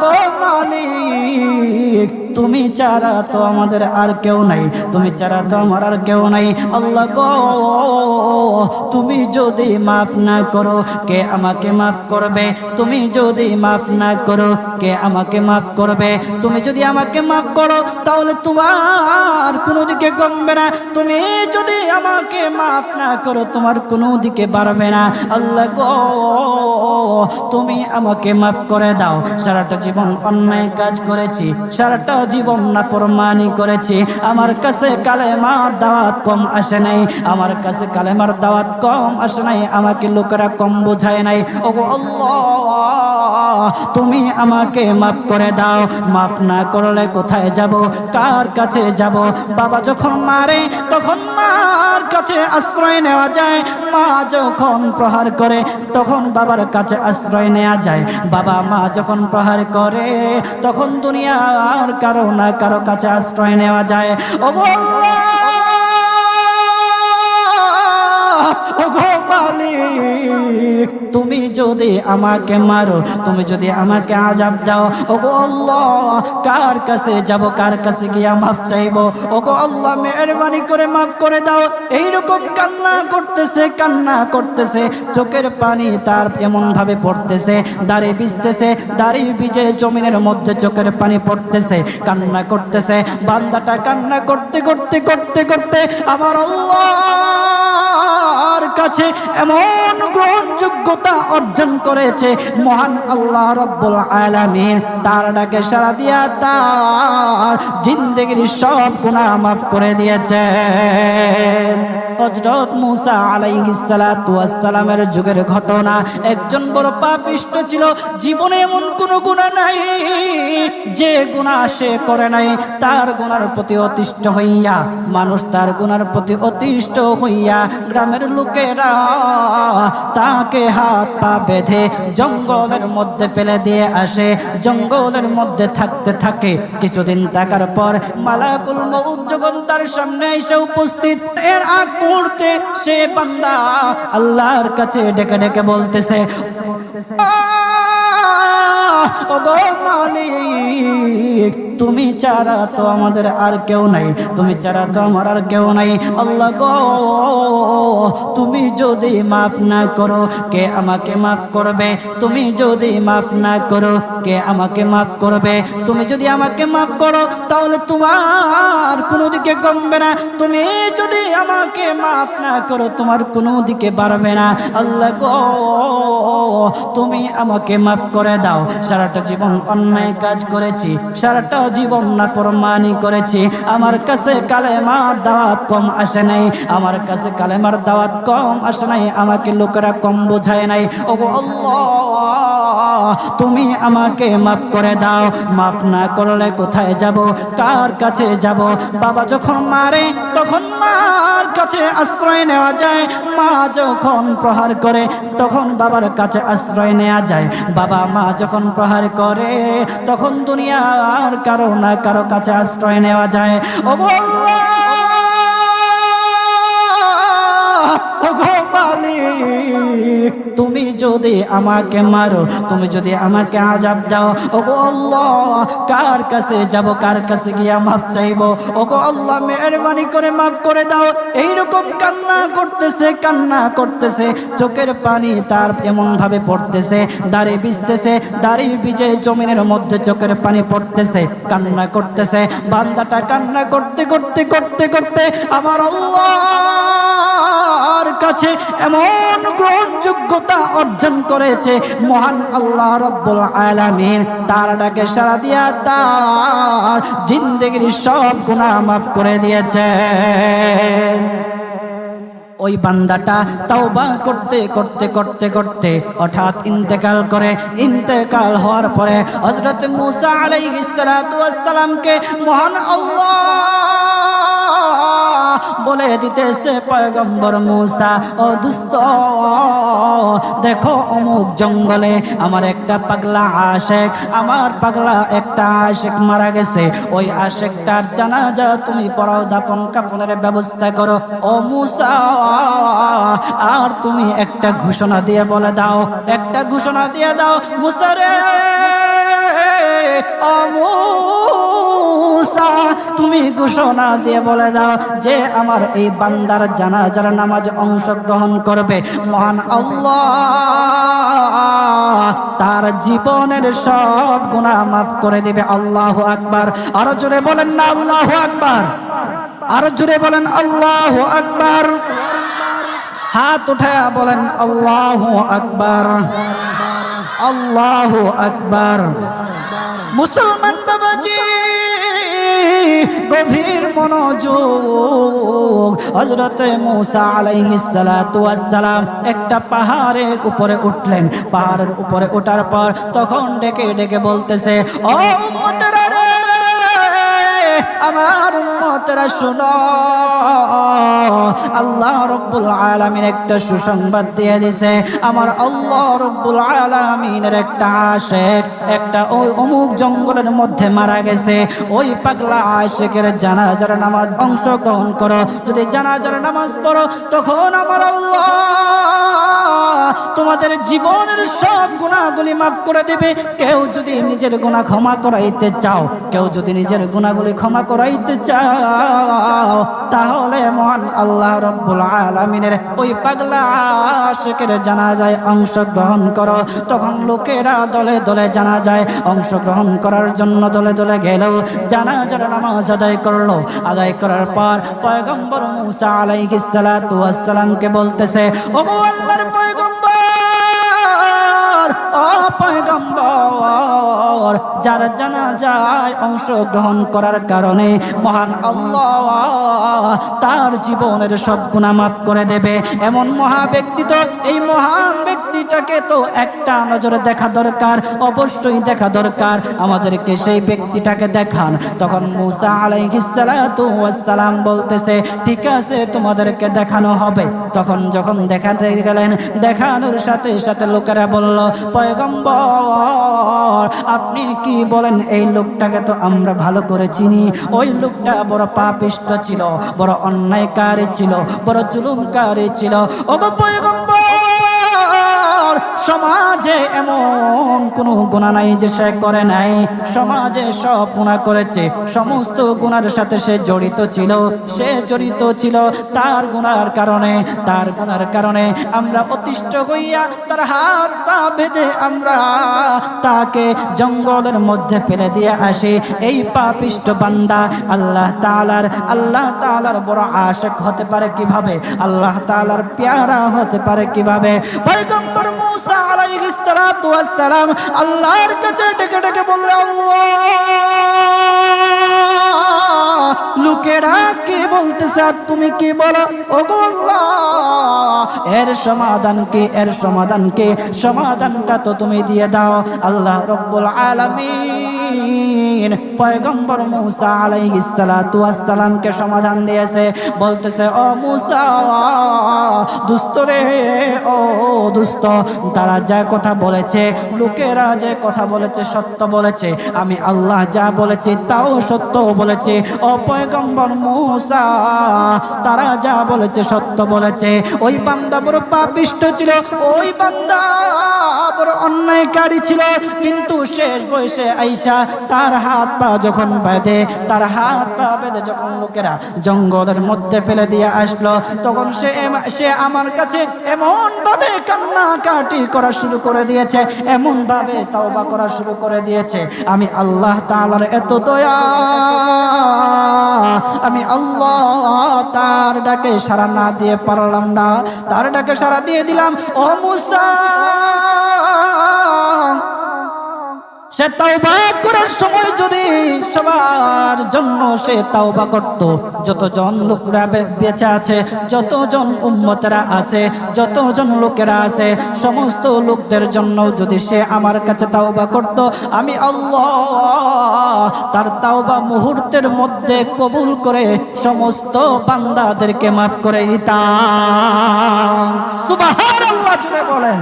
ওগো মালিক তুমি ছাড়া তো আমাদের আর কেউ নাই, তুমি ছাড়া তো আমার আর কেউ নাই। আল্লাহ গো তুমি যদি মাফ না করো কে আমাকে মাফ করবে? তুমি যদি মাফ না করো কে আমাকে মাফ করবে? তুমি যদি আমাকে মাফ করো তাহলে তোমার কোনো দিকে কমবে না, তুমি যদি আমাকে মাফ না করো তোমার কোনো দিকে বাড়বে না। আল্লাহ গো তুমি আমাকে মাফ করে দাও। সারাটা জীবন অন্যায় কাজ করেছি, সারাটা জীবন নাফরমানি করেছি, আমার কাছে কালেমার দাওয়াত কম আসে নাই, আমার কাছে কালেমার দাওয়াত কম আসে নাই, আমাকে লোকেরা কম বোঝায় নাই। ওগো আল্লাহ তুমি আমাকে মাফ করে দাও। মাফ না করলে কোথায় যাব, কার কাছে যাব? বাবা যখন মারে তখন মার কাছে আশ্রয় নেওয়া যায়, মা যখন প্রহার করে তখন বাবার কাছে আশ্রয় নেওয়া যায়, বাবা মা যখন প্রহার করে তখন দুনিয়ার কারো না কারো কাছে আশ্রয় নেওয়া যায়। ওগো আল্লাহ ওগো মালিক তুমি যদি আমাকে মারো, তুমি যদি আমাকে আযাব দাও, ওগো আল্লাহ কার কাছে যাব, কার কাছে গিয়া মাফ চাইবো? ওগো আল্লাহ মেহেরবানি করে মাফ করে দাও। এইরকম কান্না করতেছে, কান্না করতেছে, চোখের পানি তার এমন ভাবে পড়তেছে, দাড়ি ভিজতেছে, দাড়ি ভিজে জমিনের মধ্যে চোখের পানি পড়তেছে, কান্না করতেছে। বান্দাটা কান্না করতে করতে করতে করতে আমার আল্লাহর কাছে এমন গ্রহণযোগ্যতা অর্জন করেছে, মহান আল্লাহ রব্বুল আলামিন তার ডাকে সাড়া দিয়া তার জিন্দেগির সব গুনাহ মাফ করে দিয়েছেন। হযরত মূসা আলাইহিস সালাতু ওয়াস সালামের যুগের ঘটনা। একজন বড় পাপিষ্ঠ ছিল, জীবনে এমন কোনো গুনাহ নাই যে গুনাহ সে করে নাই। তার গুনার প্রতি অতিষ্ঠ হইয়া, মানুষ তার গুনার প্রতি অতিষ্ঠ হইয়া গ্রামের লোকেরা তাকে হাত পা বেঁধে জঙ্গলের মধ্যে ফেলে দিয়ে আসে। জঙ্গলের মধ্যে থাকতে থাকে, কিছুদিন থাকার পর মালাকুল মউত যখন তার সামনে এসে উপস্থিত, এর আগ মুহূর্তে সে বান্দা আল্লাহর কাছে ডেকে ডেকে বলতেছে, ওগো মালিক তুমি ছাড়া তো আমাদের আর কেউ নাই, তুমি ছাড়া তো আমার আর কেউ নাই। আল্লাহ গো তুমি যদি মাফ না করো কে আমাকে মাফ করবে? তুমি যদি মাফ না করো কে আমাকে মাফ করবে? তুমি যদি আমাকে মাফ করো তাহলে তোমার কোনো দিকে কমবে না, তুমি যদি আমাকে মাফ না করো তোমার কোনো দিকে বাড়বে না। আল্লাহ গো তুমি আমাকে মাফ করে দাও। সারাটা জীবন অন্যায় কাজ করেছি, সারাটা জীবন নাফরমানি করেছি, আমার কাছে কালেমার দাওয়াত কম আসে নাই, আমার কাছে কালেমার দাওয়াত কম আসে নাই, আমাকে লোকেরা কম বোঝায় নাই। ওগো আল্লাহ তুমি আমাকে মাফ করে দাও। মাফ না করলে কোথায় যাব, কার কাছে যাব? বাবা যখন মারে তখন মার কাছে আশ্রয় নেওয়া যায়, মা যখন প্রহার করে তখন বাবার কাছে আশ্রয় নেওয়া যায়, বাবা মা যখন প্রহার করে তখন দুনিয়ার কারো না কারো কাছে আশ্রয় নেওয়া যায়। ওগো আল্লাহ ওগো মালিক তুমি যদি আমাকে মারো, তুমি যদি আমাকে আযাব দাও, ওগো আল্লাহ কার কাছে যাব, কার কাছে গিয়া মাফ চাইবো? ওগো আল্লাহ মেহেরবানি করে মাফ করে দাও। এইরকম কান্না করতেছে, কান্না করতেছে, চোখের পানি তার এমন ভাবে পড়তেছে, দাড়ি ভিজতেছে, দাড়ি ভিজে জমিনের মধ্যে চোখের পানি পড়তেছে, কান্না করতেছে। বান্দাটা কান্না করতে করতে করতে করতে আমার আল্লাহর কাছে এমন গ্রহণযোগ্যতা অর্জন করেছে, মহান আল্লাহ রব্বুল আলামিন তার ডাকে সাড়া দিয়া তার জিন্দেগির সব গুনাহ মাফ করে দিয়েছেন। ওই বান্দাটা তাওবা করতে করতে করতে করতে হঠাৎ ইন্তেকাল করে। ইন্তেকাল হওয়ার পরে হযরত মূসা আলাইহিস সালাতু ওয়াস সালামকে মহান আল্লাহ বলে দিতেছে, পয়গম্বর মূসা ও দুস্ত দেখো অমুক জঙ্গলে আমার একটা পাগলা আশেক, আমার পাগলা একটা আশেক মারা গেছে, ওই আশেকটার জানাজা তুমি পড়াও, দাফন কাফনের ব্যবস্থা করো। ও মূসা আর তুমি একটা ঘোষণা দিয়ে বলে দাও, একটা ঘোষণা দিয়ে দাও, মূসা রে ও মূসা তুমি ঘোষণা দিয়ে বলে দাও যে আমার এই বান্দার জানাজার নামাজ অংশগ্রহণ করবে, মহান আল্লাহ তার জীবনের সব গুনাহ মাফ করে দিবে। আল্লাহু আকবার। আরো জোরে বলেন না আল্লাহু আকবার, আরো জোরে বলেন আল্লাহু আকবার। হাত উঠায়া বলেন আল্লাহু আকবার, আল্লাহু আকবার। মুসলমান বাবাজি গভীর মনোযোগ। হযরতে মূসা আলাইহিস সালাতু ওয়াস সালাম একটা পাহাড়ের উপরে উঠলেন। পাহাড়ের উপরে ওঠার পর তখন ডেকে ডেকে বলতেছে, ও উম্মতেরা রে, আমার উম্মতেরা শুনো, আল্লাহ রব্বুল আলামিন একটা সুসংবাদ দিয়ে দিয়েছে। আমার আল্লাহ রব্বুল আলামিনের একটা আশিক একটা ওই অমুক জঙ্গলের মধ্যে মারা গেছে। ওই পাগলা আশিকের জানাজার নামাজ অংশগ্রহণ করো। যদি জানাজার নামাজ পড়ো তখন আমার আল্লাহ তোমাদের জীবনের সব গুনাহগুলি মাফ করে দিবে। কেউ যদি নিজের গুনাহ ক্ষমা করাইতে চাও, কেউ যদি নিজের গুনাহগুলি ক্ষমা করাইতে চাও, তাহলে মহান আল্লাহ রব্বুল আলামিনের ওই পাগলা আশিকের জানাজায় অংশগ্রহণ করো। তখন লোকেরা দলে দলে জানাজায় অংশগ্রহণ করার জন্য দলে দলে গেল। জানাজার নামাজ আদায় করলো। আদায় করার পর পয়গম্বর মূসা আলাইহিস সালাতু ওয়াস সালামকে বলতেছে, ওগো আল্লাহর পয়গম্বর, ও পয়গম্বর, যারা জানাজায় অংশগ্রহণ করার কারণে মহান আল্লাহ তার জীবনের সব গুনাহ মাফ করে দেবে। এমন মহা ব্যক্তি তো, এই মহান ব্যক্তিটাকে তো একটা নজরে দেখা দরকার, অবশ্যই দেখা দরকার। আমাদেরকে সেই ব্যক্তিটাকে দেখান। তখন মূসা আলাইহিস সালাতু ওয়াস সালাম বলতেছে, ঠিক আছে তোমাদেরকে দেখানো হবে। তখন যখন দেখাতে গেলেন, দেখানোর সাথে সাথে লোকেরা বলল, পয়গম্বর আপনি কি বলেন, এই লোকটাকে তো আমরা ভালো করে চিনি। ওই লোকটা বড় পাপিষ্ঠ ছিল, বড় অন্যায়কারী ছিল, বড় জুলুমকারী ছিল। ওগো পয়গম্বর, সমাজে এমন কোনো গুনাহ নাই যে সে করে নাই। সমাজে সব গুনাহ করেছে, সমস্ত গুনার সাথে সে জড়িত ছিল। সে জড়িত ছিল তার গুনার কারণে। তার গুনার কারণে আমরা অতিষ্ঠ হইয়া তার হাত পা বেঁধে আমরা তাকে জঙ্গলের মধ্যে ফেলে দিয়ে আসি। এই পাপিষ্ঠ বান্দা আল্লাহ তাআলার বড় আশিক হতে পারে কিভাবে? আল্লাহ তাআলার প্যারা হতে পারে কিভাবে? পয়গম্বর মূসা আলাইহিস সালাতু ওয়াস সালাম আল্লাহর কাছে ডেকে ডেকে বললেন, আল্লাহ লোকেরা কি বলতেছে আর তুমি কি বলো? ওগো আল্লাহ, এর সমাধান কি? এর সমাধান কি? সমাধানটা তো তুমি দিয়ে দাও। আল্লাহ রব্বুল আলামিন পয়গম্বর মূসা আলাইহিস সালাতু ওয়াস সালামকে সমাধান দিয়েছে। বলতেছে, ও মূসা দুষ্ট রে, ও দুষ্ট, তারা যা কথা বলেছে, লোকেরা যে কথা বলেছে সত্য বলেছে। আমি আল্লাহ যা বলেছি তাও সত্য বলেছি। ও পয়গম্বর মূসা, তারা যা বলেছে সত্য বলেছে। ওই বান্দা বড় পাপিষ্ঠ ছিল, ওই বান্দা বড় অন্যায়কারী ছিল, কিন্তু শেষ বয়সে আইসা তার হাত পা যখন বেঁধে, তার হাত পা বেঁধে যখন লোকেরা জঙ্গলের মধ্যে ফেলে দিয়ে আসলো, তখন সে আমার কাছে এমন ভাবে কান্নাকাটি করা শুরু করে দিয়েছে, এমন ভাবে তওবা করা শুরু করে দিয়েছে। আমি আল্লাহ তাআলার এত দয়া, আমি আল্লাহ তার ডাকে সাড়া না দিয়ে পারলাম না। তার ডাকে সাড়া দিয়ে দিলাম। ও মূসা, সে তাওবা করার সময় যদি সবার জন্য সে তাওবা করত, যতজন লোকরা বেঁচে আছে, যতজন উম্মতেরা আছে, যতজন লোকেরা আছে, সমস্ত লোকদের জন্য যদি সে আমার কাছে তাওবা করত, আমি আল্লাহ তার তাওবা মুহূর্তের মধ্যে কবুল করে সমস্ত বান্দাদেরকে মাফ করে দিতাম। সুবহানাল্লাহ জুড়ে বলেন।